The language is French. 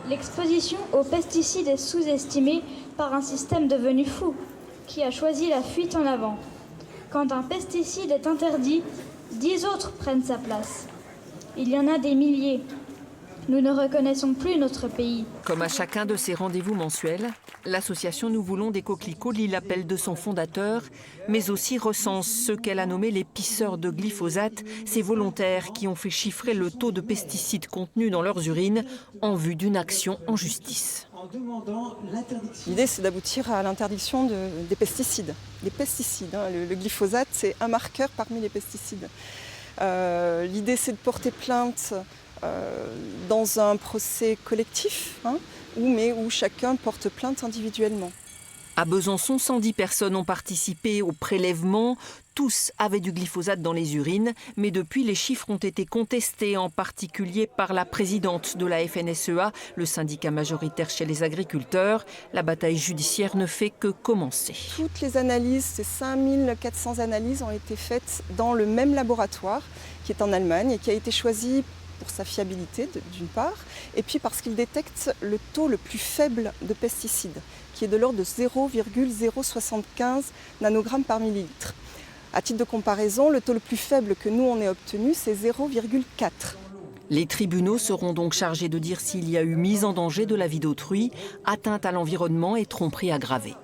L'exposition aux pesticides est sous-estimée par un système devenu fou, qui a choisi la fuite en avant. Quand un pesticide est interdit, 10 autres prennent sa place. Il y en a des milliers. Nous ne reconnaissons plus notre pays. Comme à chacun de ses rendez-vous mensuels, l'association Nous Voulons des Coquelicots lit l'appel de son fondateur, mais aussi recense ceux qu'elle a nommés les pisseurs de glyphosate, ces volontaires qui ont fait chiffrer le taux de pesticides contenus dans leurs urines en vue d'une action en justice. L'idée, c'est d'aboutir à l'interdiction des pesticides. Le glyphosate, c'est un marqueur parmi les pesticides. L'idée, c'est de porter plainte dans un procès collectif, où chacun porte plainte individuellement. À Besançon, 110 personnes ont participé au prélèvement. Tous avaient du glyphosate dans les urines, mais depuis, les chiffres ont été contestés, en particulier par la présidente de la FNSEA, le syndicat majoritaire chez les agriculteurs. La bataille judiciaire ne fait que commencer. Toutes les analyses, ces 5400 analyses, ont été faites dans le même laboratoire, qui est en Allemagne, et qui a été choisi pour sa fiabilité, d'une part, et puis parce qu'il détecte le taux le plus faible de pesticides, qui est de l'ordre de 0,075 nanogrammes par millilitre. À titre de comparaison, le taux le plus faible que nous on ait obtenu, c'est 0,4. Les tribunaux seront donc chargés de dire s'il y a eu mise en danger de la vie d'autrui, atteinte à l'environnement et tromperie aggravée.